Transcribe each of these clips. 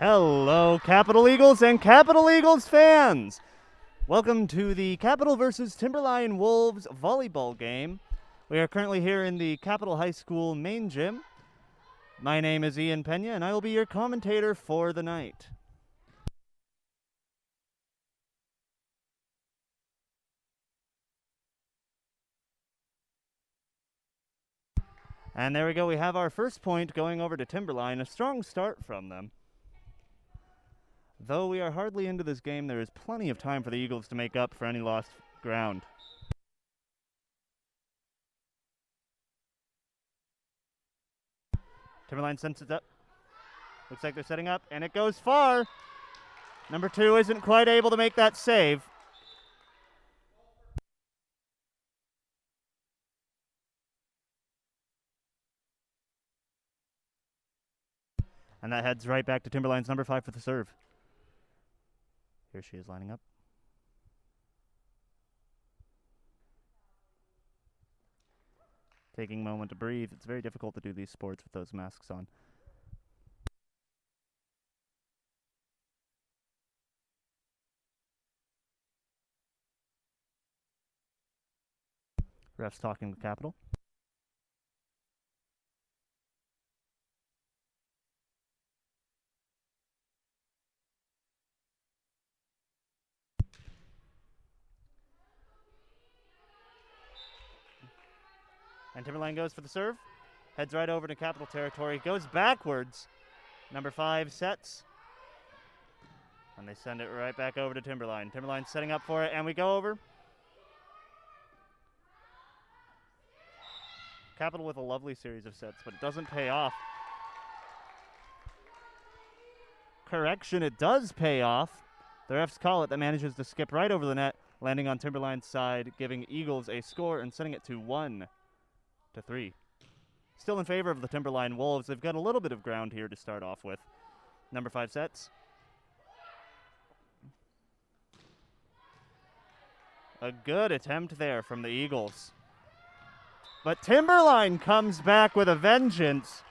Hello, Capital Eagles and Capital Eagles fans! Welcome to the Capital versus Timberline Wolves volleyball game. We are currently here in the Capital High School main gym. My name is Ian Peña, and I will be your commentator for the night. And there we go, we have our first point going over to Timberline. A strong start from them. Though we are hardly into this game, there is plenty of time for the Eagles to make up for any lost ground. Timberline sends it up. Looks like they're setting up, and it goes far. Number 2 isn't quite able to make that save. And that heads right back to Timberline's number 5 for the serve. Here she is lining up. Taking a moment to breathe. It's very difficult to do these sports with those masks on. Refs talking with Capital. And Timberline goes for the serve. Heads right over to Capital territory. Goes backwards. Number 5 sets. And they send it right back over to Timberline. Timberline setting up for it, and we go over. Capital with a lovely series of sets, but it doesn't pay off. Correction, it does pay off. The refs call it. That manages to skip right over the net, landing on Timberline's side, giving Eagles a score and setting it to 1-3. Still in favor of the Timberline Wolves. They've got a little bit of ground here to start off with. Number 5 sets. A good attempt there from the Eagles. But Timberline comes back with a vengeance,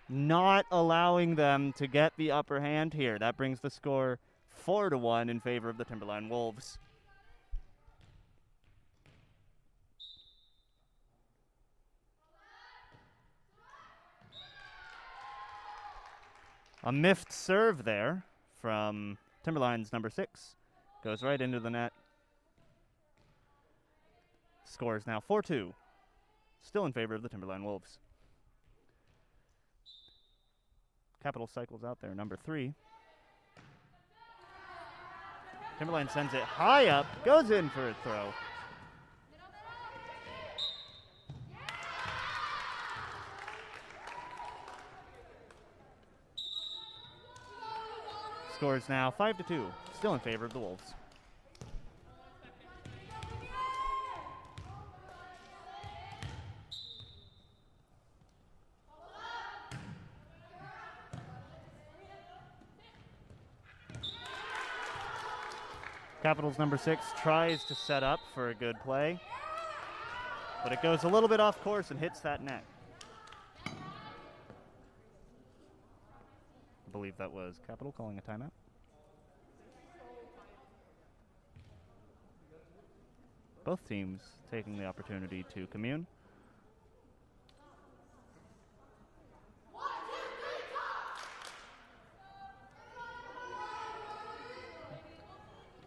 not allowing them to get the upper hand here. That brings the score 4-1 in favor of the Timberline Wolves. A miffed serve there from Timberline's number 6. Goes right into the net. Score is now 4-2. Still in favor of the Timberline Wolves. Capital cycles out there, number 3. Timberline sends it high up, goes in for a throw. Score is now 5-2. Still in favor of the Wolves. Capital's number 6 tries to set up for a good play, but it goes a little bit off course and hits that net. I believe that was Capital calling a timeout. Both teams taking the opportunity to commune.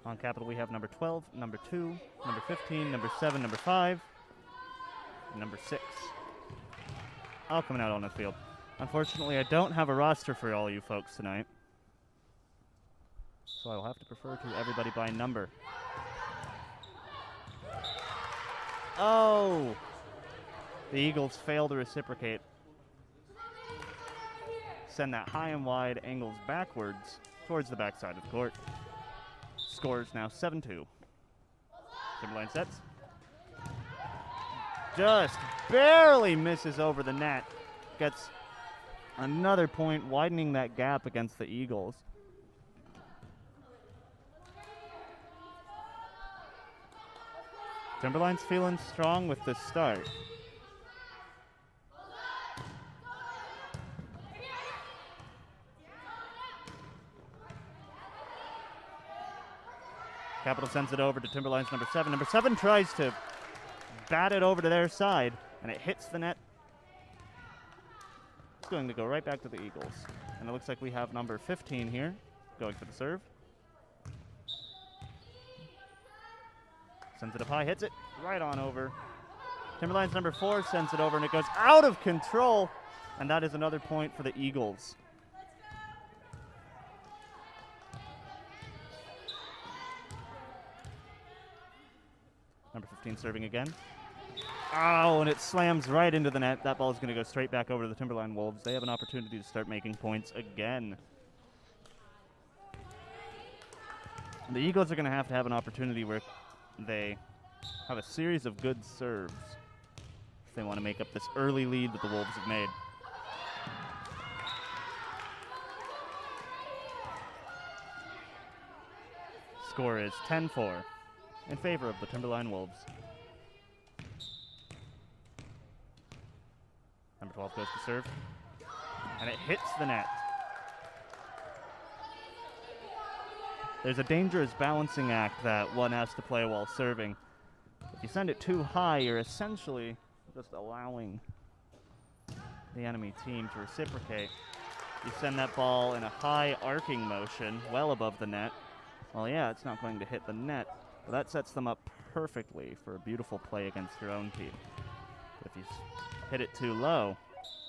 On Capital, we have number 12, number 2, number 15, number 7, number 5, and number 6. All coming out on the field. Unfortunately, I don't have a roster for all you folks tonight, so I will have to refer to everybody by number. Oh! The Eagles fail to reciprocate. Send that high and wide angles backwards towards the backside of the court. Scores now 7-2. Timberline sets. Just barely misses over the net. Gets another point, widening that gap against the Eagles. Timberline's feeling strong with this start. Capital sends it over to Timberline's number 7. Number 7 tries to bat it over to their side, and it hits the net. It's going to go right back to the Eagles. And it looks like we have number 15 here going for the serve. Sends it up high, hits it right on over. Timberline's number 4 sends it over, and it goes out of control. And that is another point for the Eagles. Number 15 serving again. Oh, and it slams right into the net. That ball is going to go straight back over to the Timberline Wolves. They have an opportunity to start making points again. And the Eagles are going to have an opportunity where they have a series of good serves if they want to make up this early lead that the Wolves have made. Score is 10-4 in favor of the Timberline Wolves. Number 12 goes to serve, and it hits the net. There's a dangerous balancing act that one has to play while serving. If you send it too high, you're essentially just allowing the enemy team to reciprocate. You send that ball in a high arcing motion, well above the net. Well, yeah, it's not going to hit the net, but that sets them up perfectly for a beautiful play against their own team. But if you hit it too low,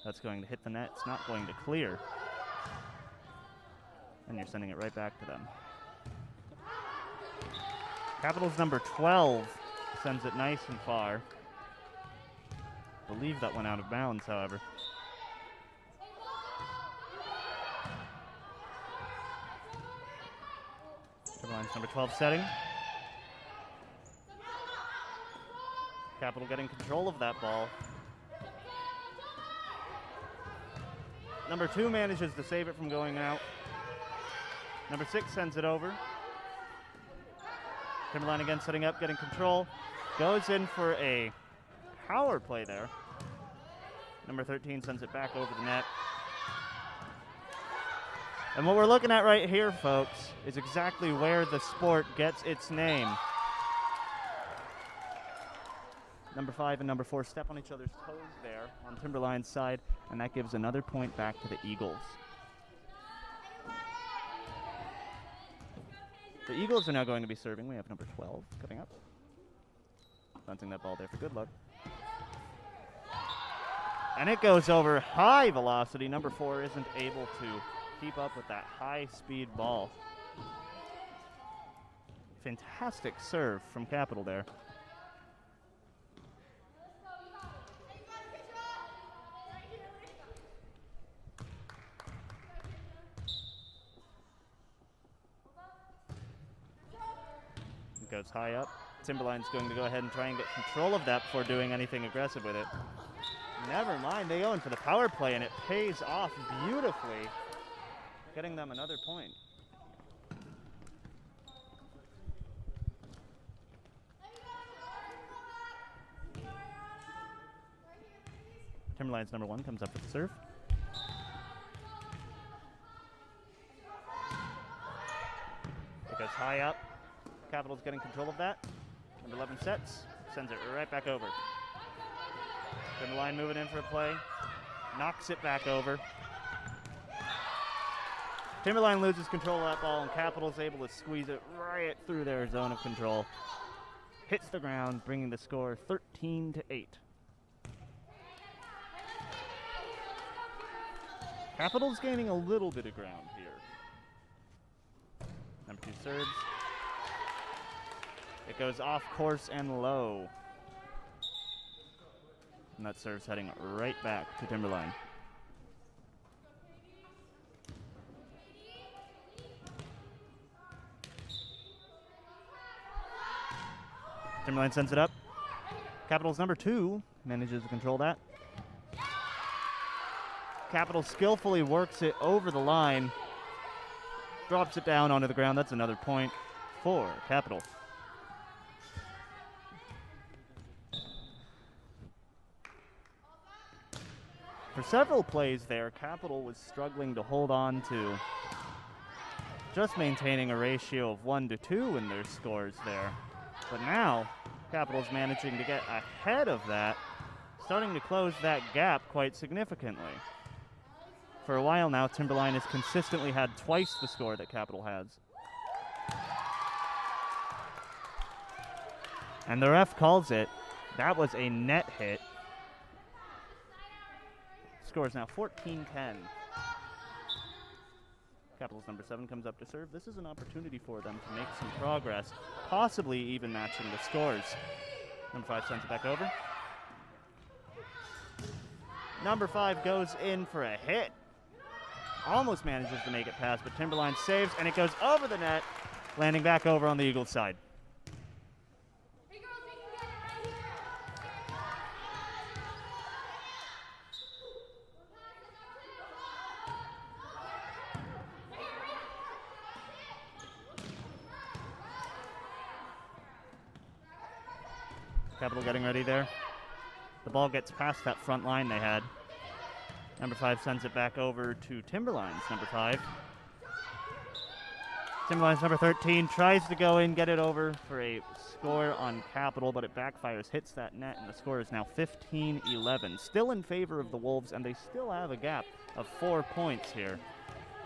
that's going to hit the net. It's not going to clear. And you're sending it right back to them. Capital's number 12 sends it nice and far. I believe that went out of bounds, however. Timberline's number 12 setting. Capital getting control of that ball. Number 2 manages to save it from going out. Number 6 sends it over. Timberline again setting up, getting control. Goes in for a power play there. Number 13 sends it back over the net. And what we're looking at right here, folks, is exactly where the sport gets its name. Number 5 and number 4 step on each other's toes there on Timberline's side, and that gives another point back to the Eagles. The Eagles are now going to be serving. We have number 12 coming up. Bouncing that ball there for good luck. And it goes over high velocity. Number 4 isn't able to keep up with that high-speed ball. Fantastic serve from Capital there. It goes high up. Timberline's going to go ahead and try and get control of that before doing anything aggressive with it. Never mind, they go in for the power play, and it pays off beautifully, getting them another point. Timberline's number 1 comes up with the serve. It goes high up. Capital's getting control of that. Number 11 sets, sends it right back over. Timberline moving in for a play, knocks it back over. Timberline loses control of that ball, and Capital's able to squeeze it right through their zone of control. Hits the ground, bringing the score 13-8. Capital's gaining a little bit of ground here. Number 2 serves. It goes off course and low. And that serve's heading right back to Timberline. Timberline sends it up. Capital's number 2 manages to control that. Capital skillfully works it over the line. Drops it down onto the ground. That's another point for Capital. For several plays there, Capital was struggling to hold on to just maintaining a ratio of 1 to 2 in their scores there. But now, Capital's managing to get ahead of that, starting to close that gap quite significantly. For a while now, Timberline has consistently had twice the score that Capital has. And the ref calls it. That was a net hit. Score is now 14-10. Capital's number 7 comes up to serve. This is an opportunity for them to make some progress, possibly even matching the scores. Number 5 sends it back over. Number 5 goes in for a hit. Almost manages to make it pass, but Timberline saves, and it goes over the net, landing back over on the Eagles' side. Capital getting ready there. The ball gets past that front line they had. Number 5 sends it back over to Timberline's number 5. Timberline's number 13 tries to go in, get it over for a score on Capital, but it backfires, hits that net, and the score is now 15-11. Still in favor of the Wolves, and they still have a gap of 4 points here.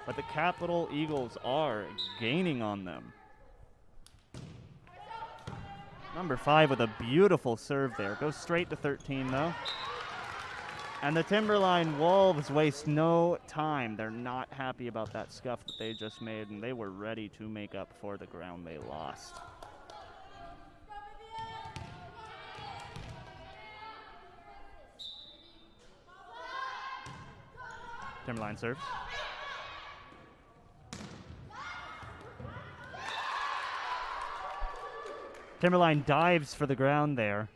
But the Capital Eagles are gaining on them. Number 5 with a beautiful serve there. Goes straight to 13, though. And the Timberline Wolves waste no time. They're not happy about that scuff that they just made, and they were ready to make up for the ground they lost. Timberline serves. Timberline dives for the ground there.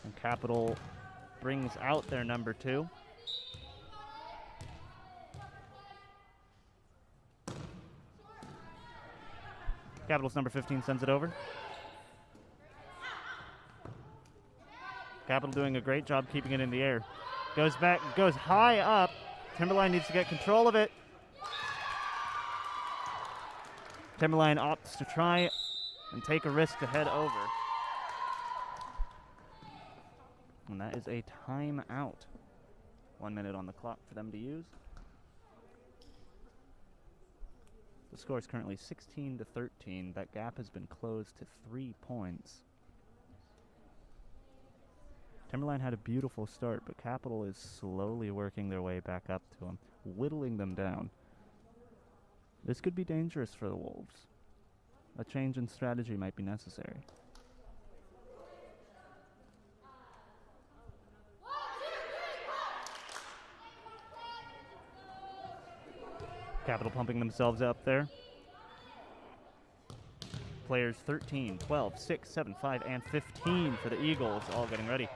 And Capital brings out their number 2. Capital's number 15 sends it over. Capital doing a great job keeping it in the air. Goes back, goes high up. Timberline needs to get control of it. Timberline opts to try and take a risk to head over. And that is a timeout. 1 minute on the clock for them to use. The score is currently 16-13. That gap has been closed to 3 points. Timberline had a beautiful start, but Capital is slowly working their way back up to them, whittling them down. This could be dangerous for the Wolves. A change in strategy might be necessary. Capital pumping themselves up there. Players 13, 12, 6, 7, 5, and 15 for the Eagles, all getting ready.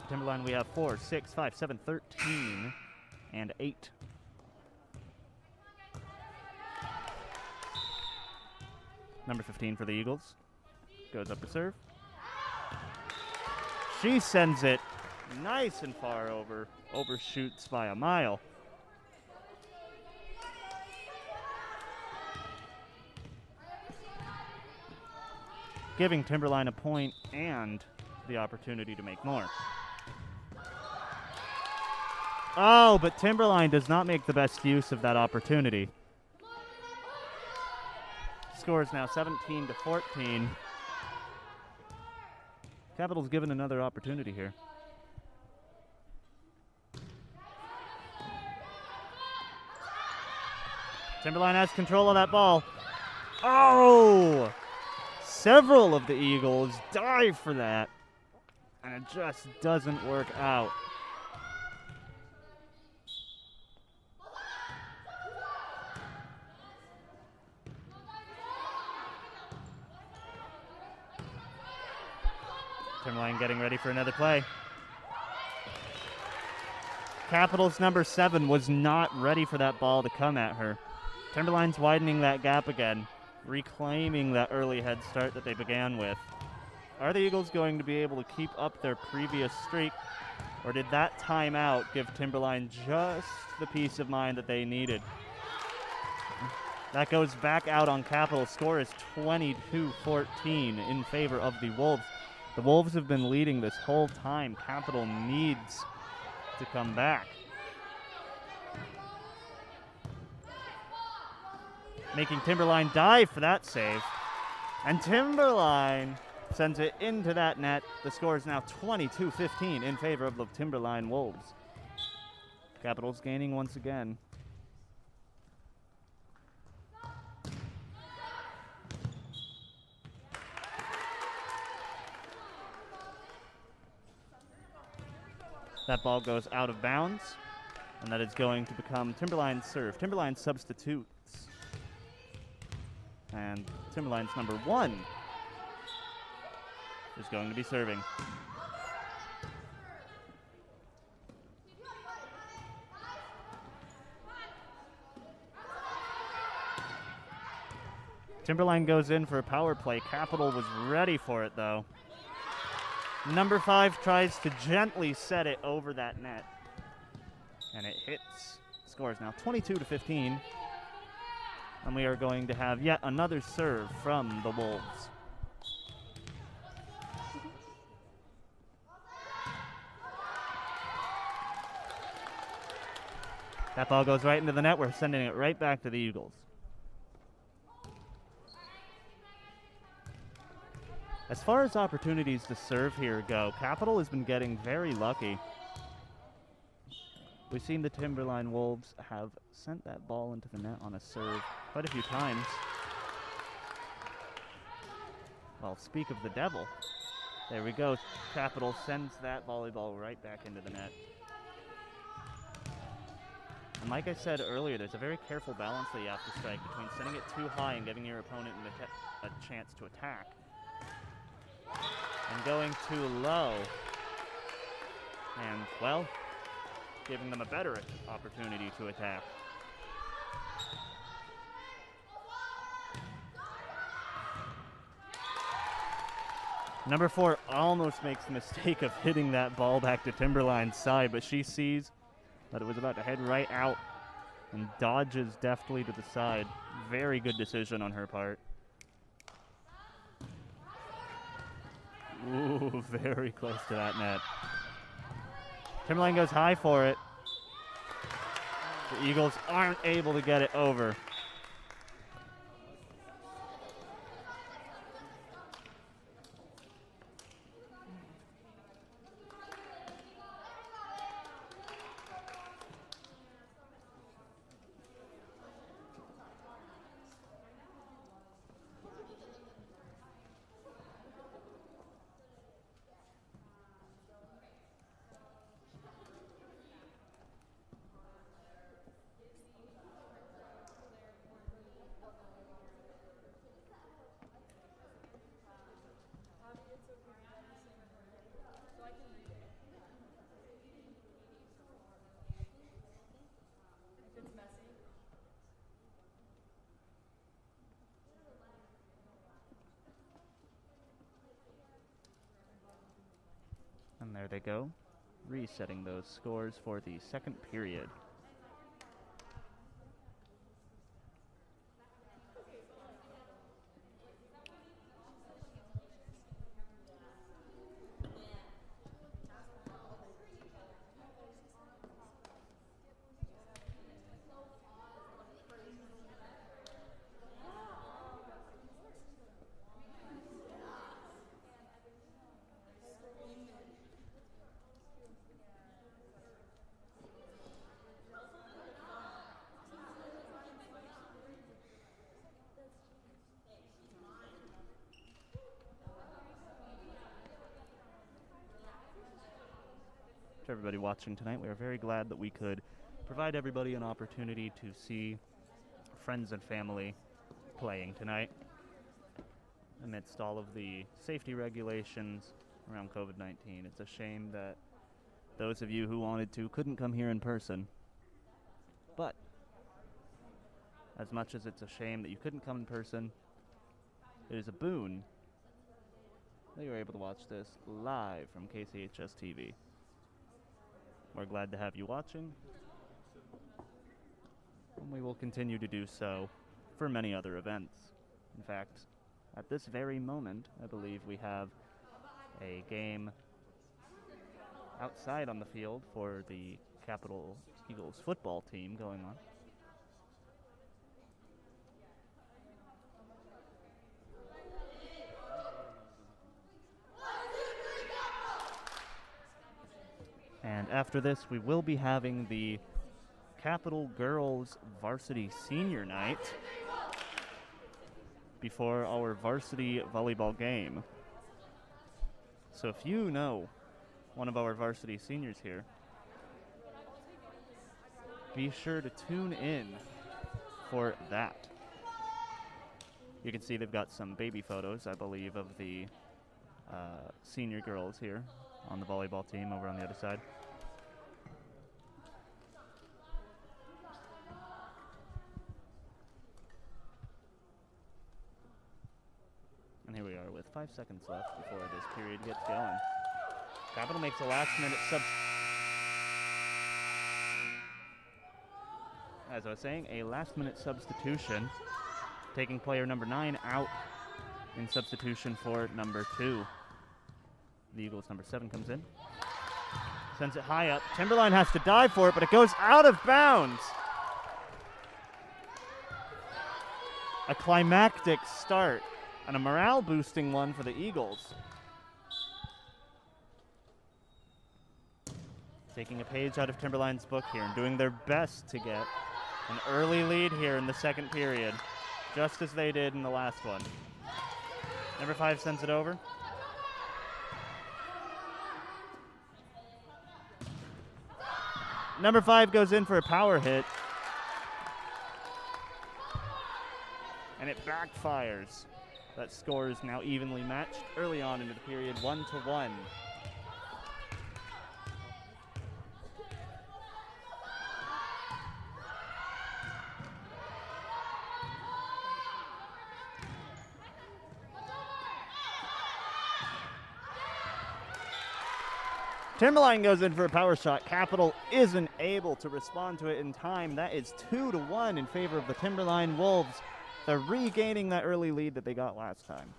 Timberline, we have 4, 6, 5, 7, 13, and 8. Number 15 for the Eagles. Goes up to serve. She sends it nice and far over. Overshoots by a mile. Giving Timberline a point and the opportunity to make more. Oh, but Timberline does not make the best use of that opportunity. Score is now 17-14. Capital's given another opportunity here. Timberline has control of that ball. Oh! Several of the Eagles dive for that, and it just doesn't work out. Timberline getting ready for another play. Capital's number 7 was not ready for that ball to come at her. Timberline's widening that gap again, reclaiming that early head start that they began with. Are the Eagles going to be able to keep up their previous streak? Or did that timeout give Timberline just the peace of mind that they needed? That goes back out on Capital. Score is 22-14 in favor of the Wolves. The Wolves have been leading this whole time. Capital needs to come back. Making Timberline dive for that save. And Timberline sends it into that net. The score is now 22-15 in favor of the Timberline Wolves. Capital's gaining once again. That ball goes out of bounds, and that is going to become Timberline's serve. Timberline substitutes. And Timberline's number 1 is going to be serving. Timberline goes in for a power play. Capital was ready for it, though. Number 5 tries to gently set it over that net, and it hits. The score is now 22-15, and we are going to have yet another serve from the Wolves. That ball goes right into the net. We're sending it right back to the Eagles. As far as opportunities to serve here go, Capital has been getting very lucky. We've seen the Timberline Wolves have sent that ball into the net on a serve quite a few times. Well, speak of the devil. There we go. Capital sends that volleyball right back into the net. And like I said earlier, there's a very careful balance that you have to strike between sending it too high and giving your opponent a chance to attack, and going too low and, well, giving them a better opportunity to attack. Number 4 almost makes the mistake of hitting that ball back to Timberline's side, but she sees that it was about to head right out and dodges deftly to the side. Very good decision on her part. Ooh, very close to that net. Timberline goes high for it. The Eagles aren't able to get it over. And there they go, resetting those scores for the second period. To everybody watching tonight, we are very glad that we could provide everybody an opportunity to see friends and family playing tonight amidst all of the safety regulations around COVID-19. It's a shame that those of you who wanted to couldn't come here in person, but as much as it's a shame that you couldn't come in person, it is a boon that you were able to watch this live from KCHS TV. We're glad to have you watching, and we will continue to do so for many other events. In fact, at this very moment, I believe we have a game outside on the field for the Capital Eagles football team going on. And after this, we will be having the Capital Girls Varsity Senior Night before our varsity volleyball game. So if you know one of our varsity seniors here, be sure to tune in for that. You can see they've got some baby photos, I believe, of the senior girls here on the volleyball team over on the other side. And here we are with 5 seconds left before this period gets going. Capital makes a last-minute as I was saying, a last-minute substitution, taking player number 9 out in substitution for number 2. The Eagles' number 7 comes in, sends it high up. Timberline has to dive for it, but it goes out of bounds. A climactic start and a morale-boosting one for the Eagles. Taking a page out of Timberline's book here and doing their best to get an early lead here in the second period, just as they did in the last one. Number 5 sends it over. Number 5 goes in for a power hit, and it backfires. That score is now evenly matched early on into the period, 1-1. Timberline goes in for a power shot. Capital isn't able to respond to it in time. That is 2-1 in favor of the Timberline Wolves. They're regaining that early lead that they got last time.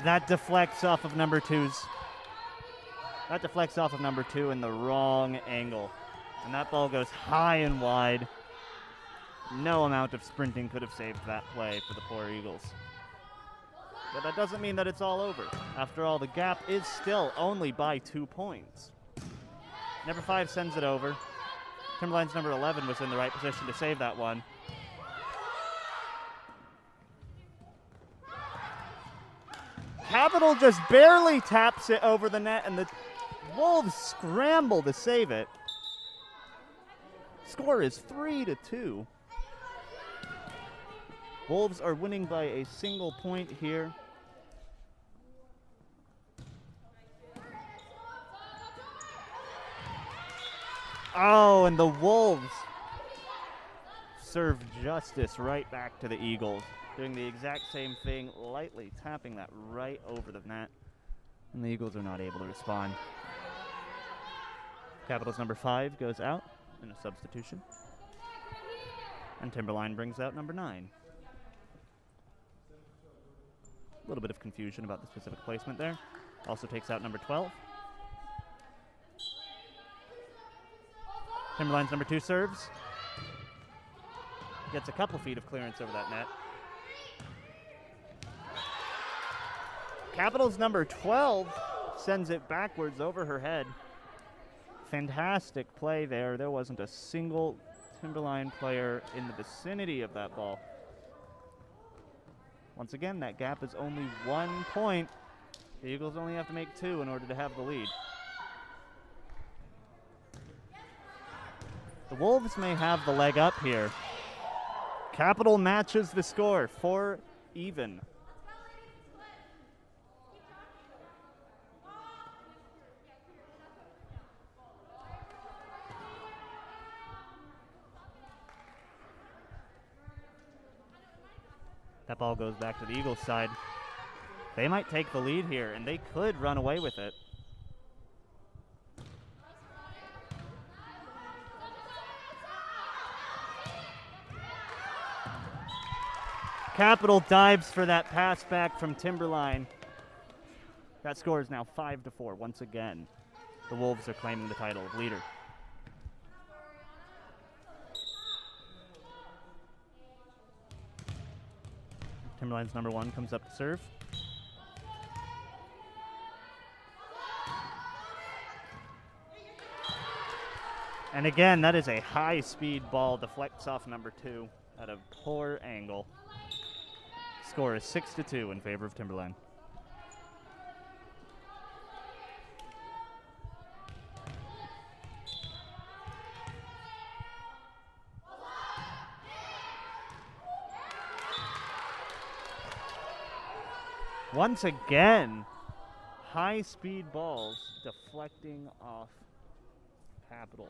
That deflects off of number 2's. That deflects off of number 2 in the wrong angle. And that ball goes high and wide. No amount of sprinting could have saved that play for the poor Eagles. But that doesn't mean that it's all over. After all, the gap is still only by 2 points. Number 5 sends it over. Timberline's number 11 was in the right position to save that one. Capital just barely taps it over the net, and the Wolves scramble to save it. Score is 3-2. Wolves are winning by a single point here. Oh, and the Wolves serve justice right back to the Eagles, doing the exact same thing, lightly tapping that right over the net. And the Eagles are not able to respond. Capital's number 5 goes out in a substitution. And Timberline brings out number 9. A little bit of confusion about the specific placement there. Also takes out number 12. Timberline's number 2 serves. Gets a couple feet of clearance over that net. Capital's number 12 sends it backwards over her head. Fantastic play there. There wasn't a single Timberline player in the vicinity of that ball. Once again, that gap is only 1 point. The Eagles only have to make 2 in order to have the lead. The Wolves may have the leg up here. Capital matches the score, 4 even. That ball goes back to the Eagles side. They might take the lead here, and they could run away with it. Capital dives for that pass back from Timberline. That score is now 5-4. Once again, the Wolves are claiming the title of leader. Timberline's number 1 comes up to serve. And again, that is a high-speed ball, deflects off number 2 at a poor angle. Score is 6-2 in favor of Timberline. Once again, high-speed balls deflecting off Capital.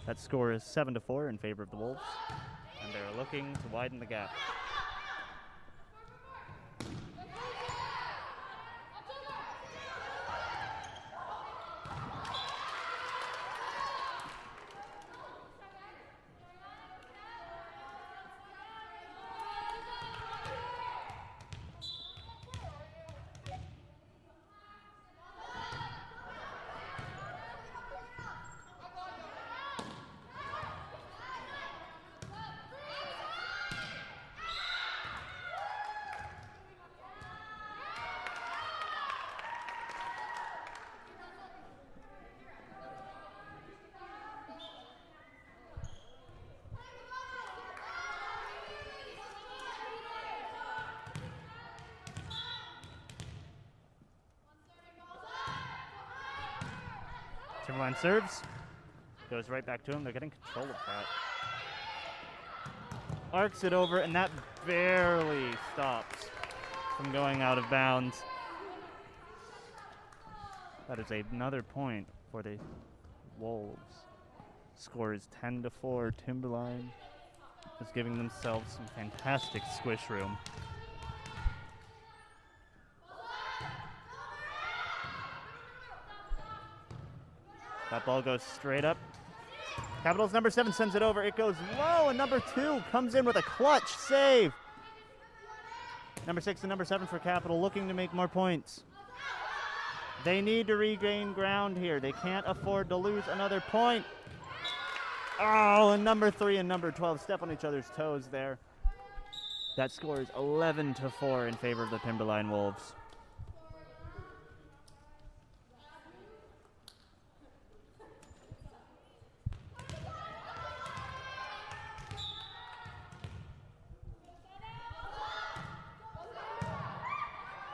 That score is 7-4 in favor of the Wolves, and they're looking to widen the gap. Timberline serves, goes right back to him. They're getting control of that. Arcs it over, and that barely stops from going out of bounds. That is another point for the Wolves. Score is 10-4. Timberline is giving themselves some fantastic squish room. That ball goes straight up. Capital's number 7 sends it over. It goes low, and number 2 comes in with a clutch save. Number 6 and number 7 for Capital, looking to make more points. They need to regain ground here. They can't afford to lose another point. Oh, and number 3 and number 12 step on each other's toes there. That score is 11-4 in favor of the Timberline Wolves.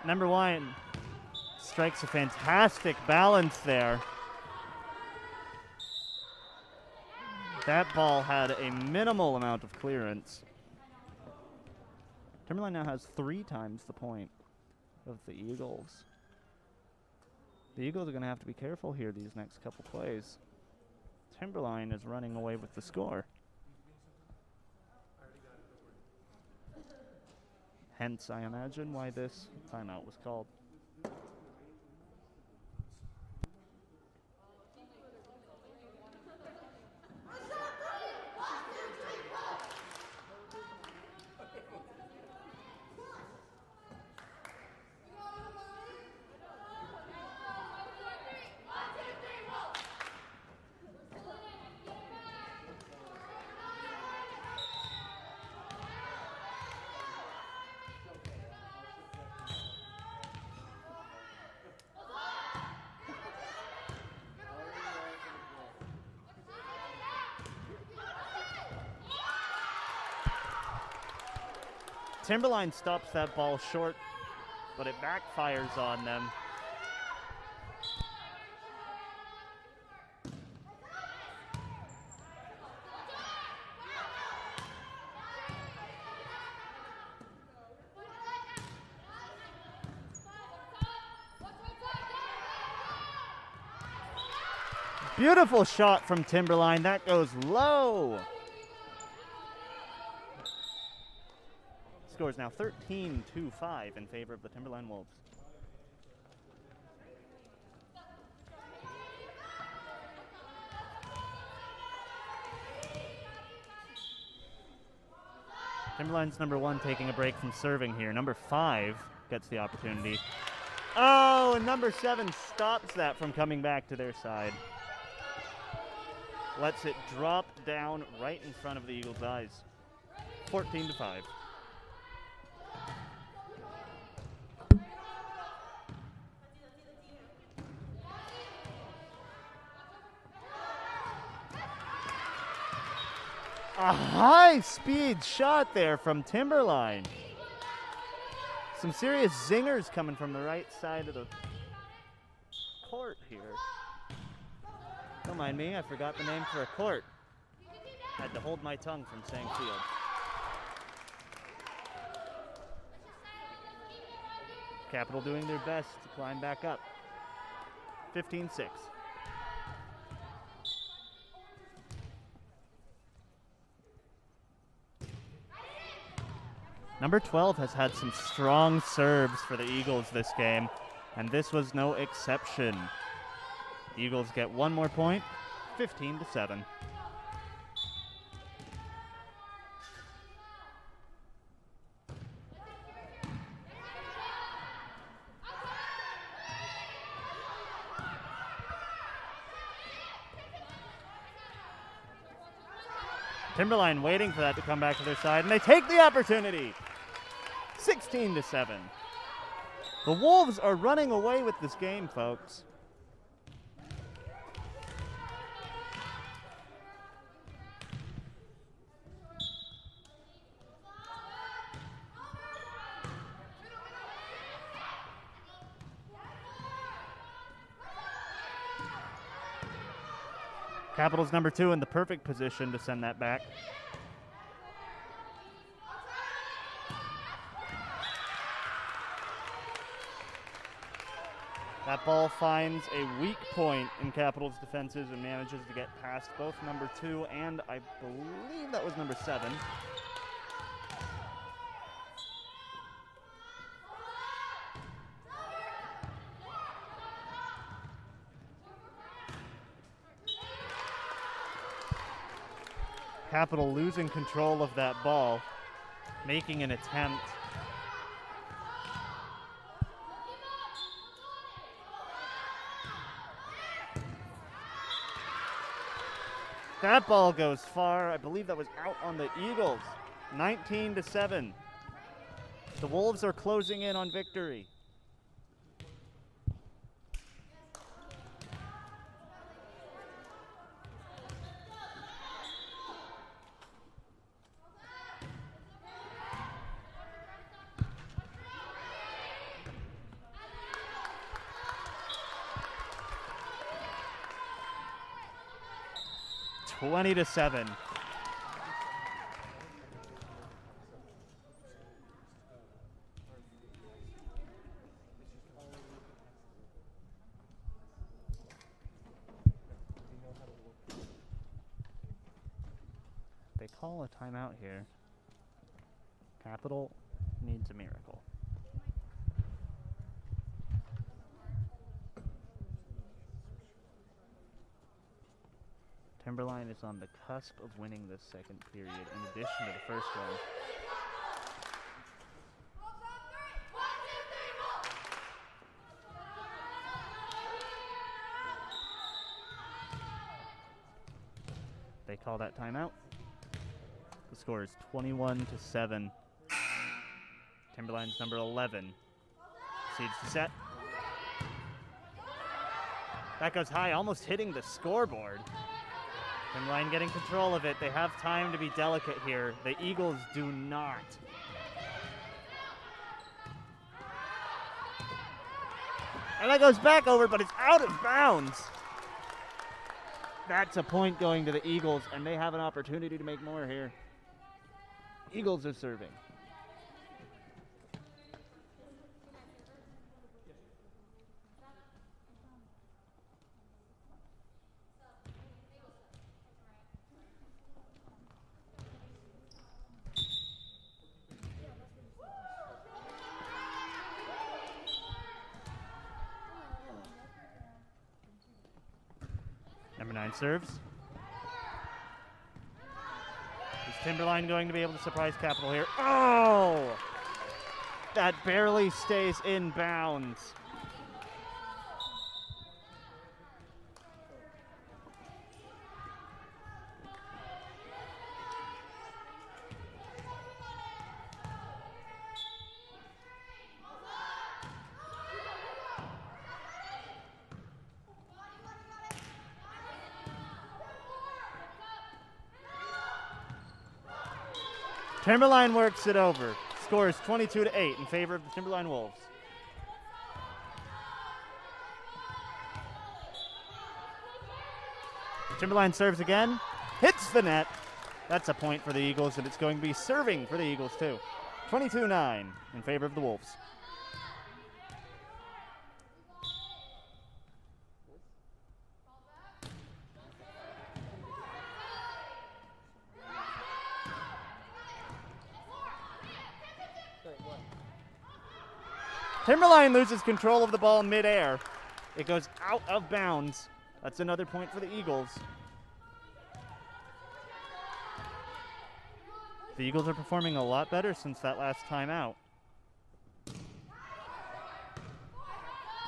Number 1 strikes a fantastic balance there. That ball had a minimal amount of clearance. Timberline now has 3 times the point of the Eagles. The Eagles are going to have to be careful here these next couple plays. Timberline is running away with the score. Hence, I imagine, why this timeout was called. Timberline stops that ball short, but it backfires on them. Beautiful shot from Timberline. That goes low. Score is now 13-5 in favor of the Timberline Wolves. Timberline's number 1 taking a break from serving here. Number 5 gets the opportunity. Oh, and number 7 stops that from coming back to their side. Lets it drop down right in front of the Eagles' eyes. 14-5. A high-speed shot there from Timberline. Some serious zingers coming from the right side of the court here. Don't mind me, I forgot the name for a court. Had to hold my tongue from saying field. Capital doing their best to climb back up. 15-6. Number 12 has had some strong serves for the Eagles this game, and this was no exception. The Eagles get 1 more point, 15-7. Timberline waiting for that to come back to their side, and they take the opportunity. 16-7. The Wolves are running away with this game, folks. Capital's number 2 in the perfect position to send that back. That ball finds a weak point in Capital's defenses and manages to get past both number 2 and I believe that was number 7. Capital losing control of that ball, making an attempt. That ball goes far. I believe that was out on the Eagles. 19-7. The Wolves are closing in on victory. To 7. They call a timeout here. Capital needs a miracle. Timberline is on the cusp of winning this second period in addition to the first one. They call that timeout. The score is 21-7. Timberline's number 11 proceeds to set. That goes high, almost hitting the scoreboard. Timberline getting control of it. They have time to be delicate here. The Eagles do not. And that goes back over, but it's out of bounds. That's a point going to the Eagles, and they have an opportunity to make more here. Eagles are serving. Timberline serves. Is Timberline going to be able to surprise Capital here? Oh! That barely stays in bounds. Timberline works it over. Score is 22-8 in favor of the Timberline Wolves. Timberline serves again, hits the net. That's a point for the Eagles, and it's going to be serving for the Eagles too. 22-9 in favor of the Wolves. Timberline loses control of the ball midair. It goes out of bounds. That's another point for the Eagles. The Eagles are performing a lot better since that last timeout.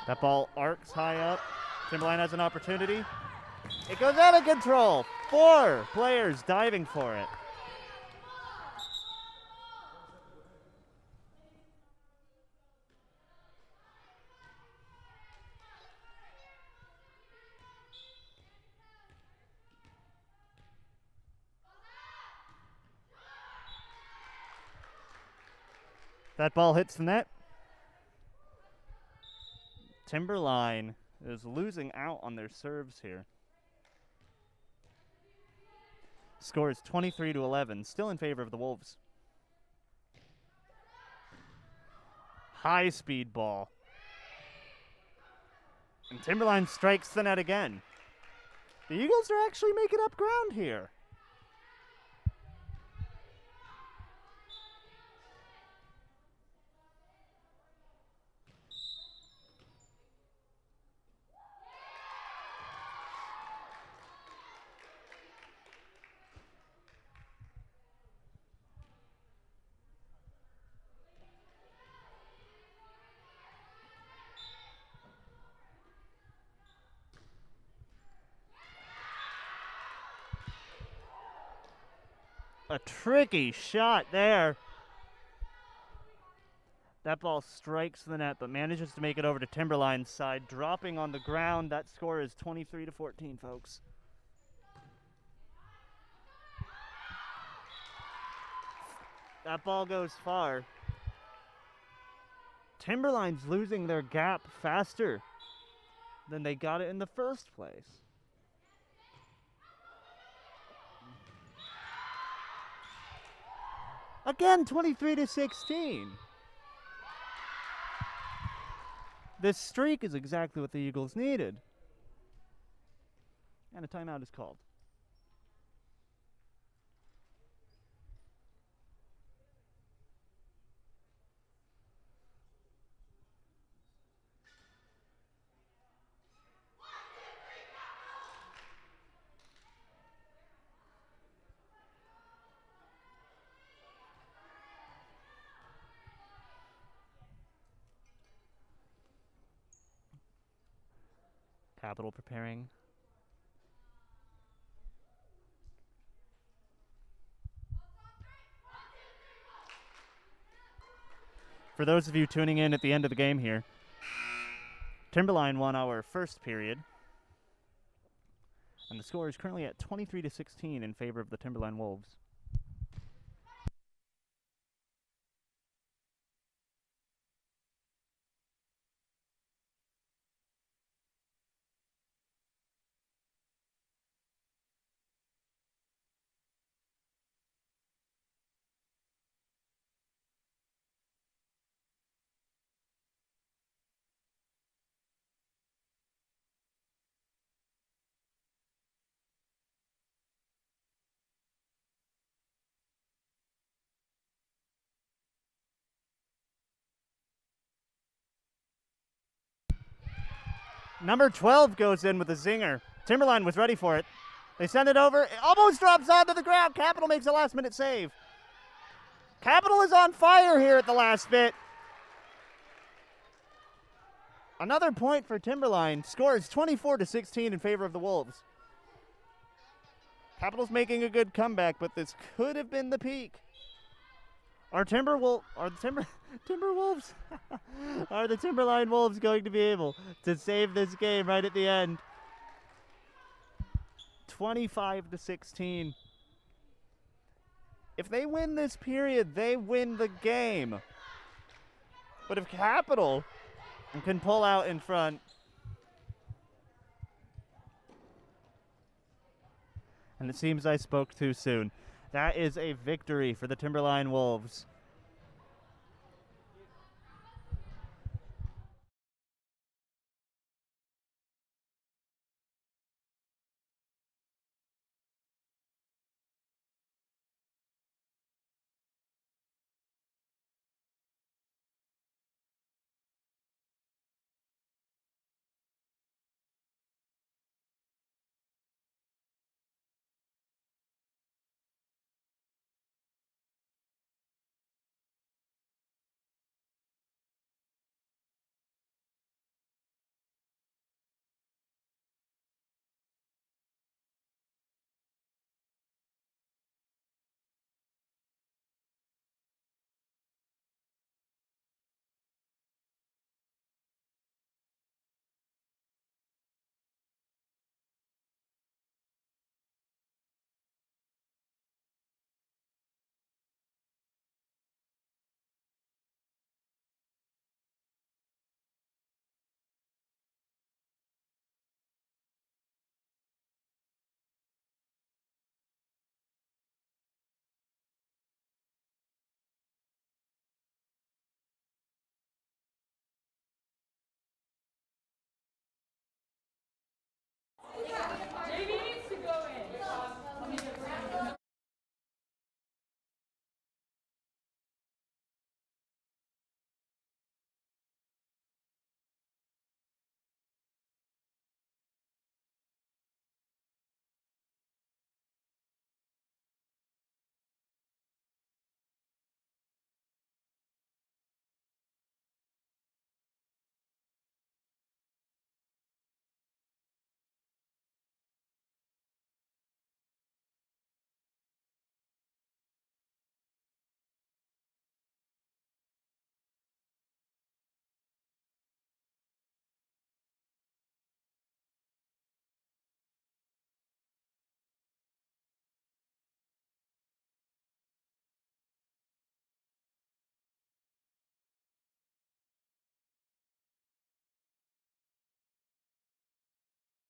That ball arcs high up. Timberline has an opportunity. It goes out of control. 4 players diving for it. That ball hits the net. Timberline is losing out on their serves here. Score is 23-11, still in favor of the Wolves. High speed ball. And Timberline strikes the net again. The Eagles are actually making up ground here. A tricky shot there. That ball strikes the net, but manages to make it over to Timberline's side, dropping on the ground. That score is 23-14, folks. That ball goes far. Timberline's losing their gap faster than they got it in the first place. Again, 23-16. This streak is exactly what the Eagles needed. And a timeout is called. Capital preparing. For those of you tuning in at the end of the game here, Timberline won our first period, and the score is currently at 23-16 in favor of the Timberline Wolves. Number 12 goes in with a zinger. Timberline was ready for it. They send it over. It almost drops onto the ground. Capital makes a last-minute save. Capital is on fire here at the last bit. Another point for Timberline. Score is 24-16 in favor of the Wolves. Capital's making a good comeback, but this could have been the peak. Are the Timberwolves? Are the Timberline Wolves going to be able to save this game right at the end? 25-16. If they win this period, they win the game. But if Capital can pull out in front, and it seems I spoke too soon, that is a victory for the Timberline Wolves.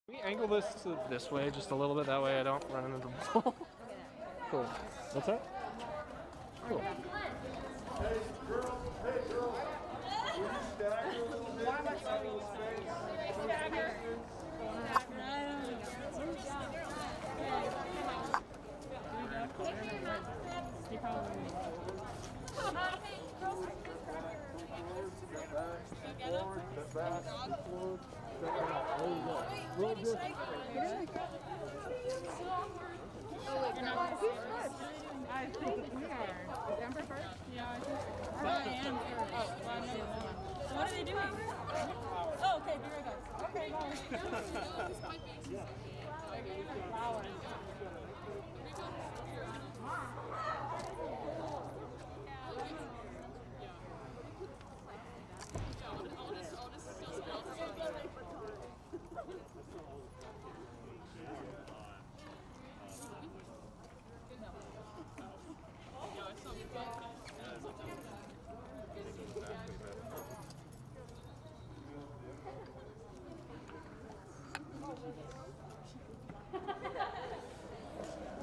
Can we angle this to this way just a little bit? That way I don't run into the ball. Cool. What's that? Cool. Hey girl, will you stagger a little bit? Have a little space. I think we are. December 1st? Yeah, I think so. I am first. So what are they doing? Oh, okay, be right back. Okay, bye. Flowers.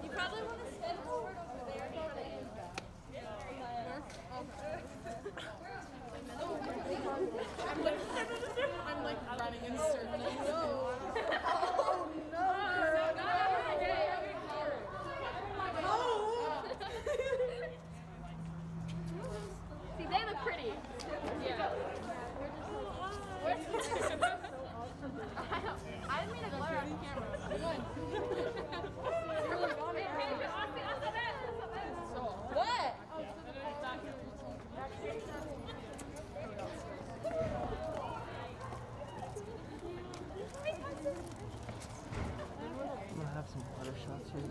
You probably want to step forward over there. I'm like running in circles. Oh no! See, they look pretty. Yeah. I made a glare on camera.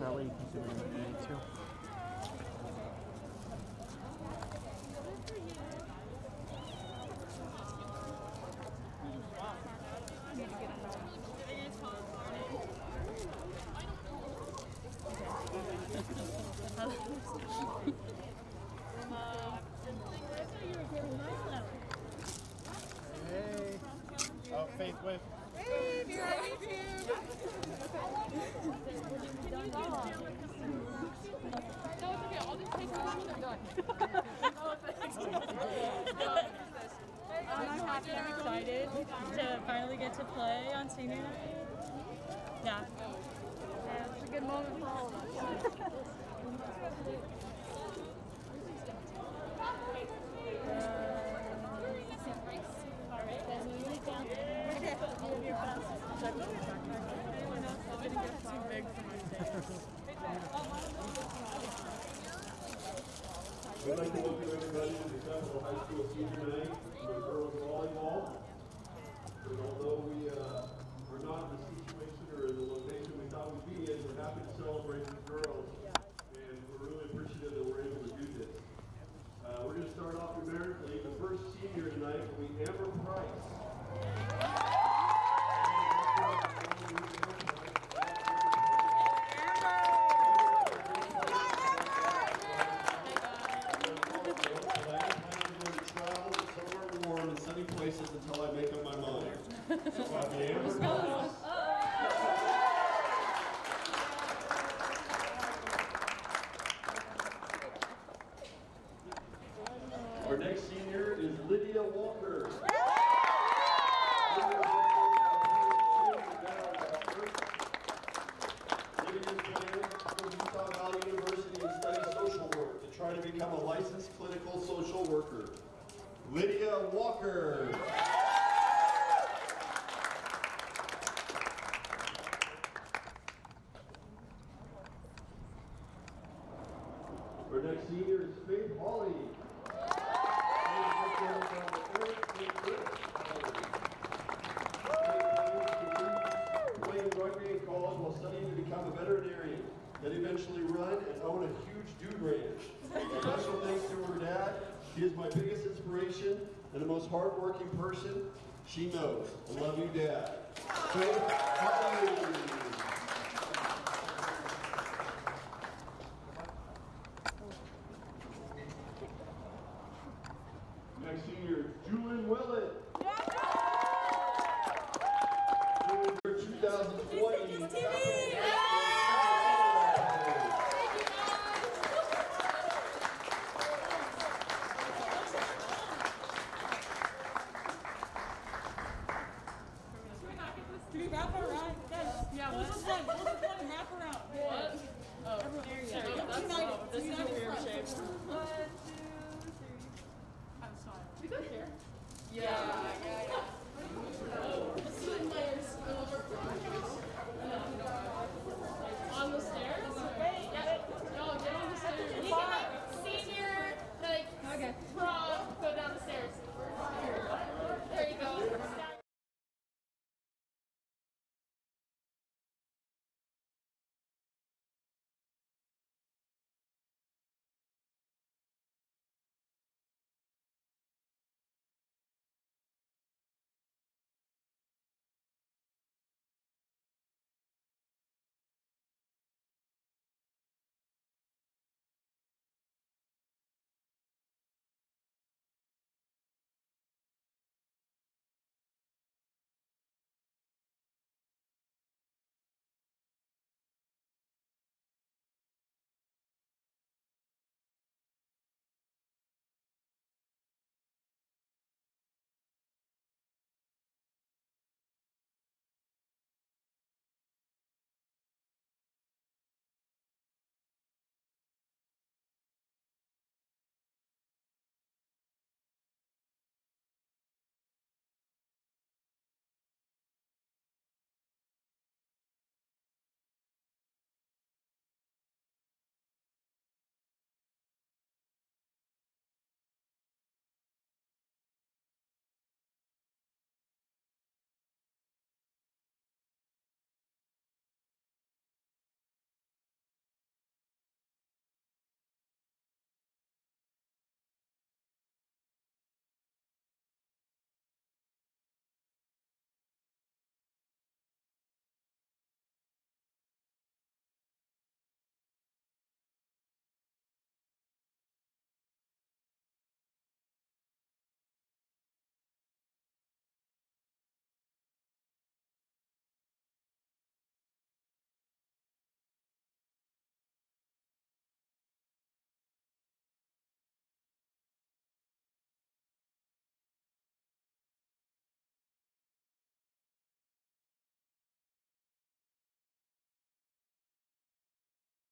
That way you can zoom in if you need to. Hey. Oh, Faith, wave. Hey, you're on YouTube. No, it's okay. I'll just take them after they're done. I'm happy. I'm excited to finally get to play on senior night. Yeah. It's a good moment for all of us. We'd like to welcome everybody to the Capital High School Senior Night for girls volleyball. And although we're not in the situation or in the location we thought we'd be in, we're happy to celebrate the girls. And we're really appreciative that we're able to do this. We're going to start off numerically. The first senior tonight will be Amber Price. Places until I make up my mind. So I'll be Amber Price. Our next senior is Lydia Walker. Lydia's planning to go to Utah Valley University and study social work to try to become a licensed clinical social worker. Lydia Walker. Our next senior is Faith Hawley. Playing rugby in college while studying to become a veterinarian, then eventually run and own a huge dude ranch. Special thanks to her dad. He is my biggest inspiration and the most hardworking person she knows. I love you, Dad. Faith Hawley.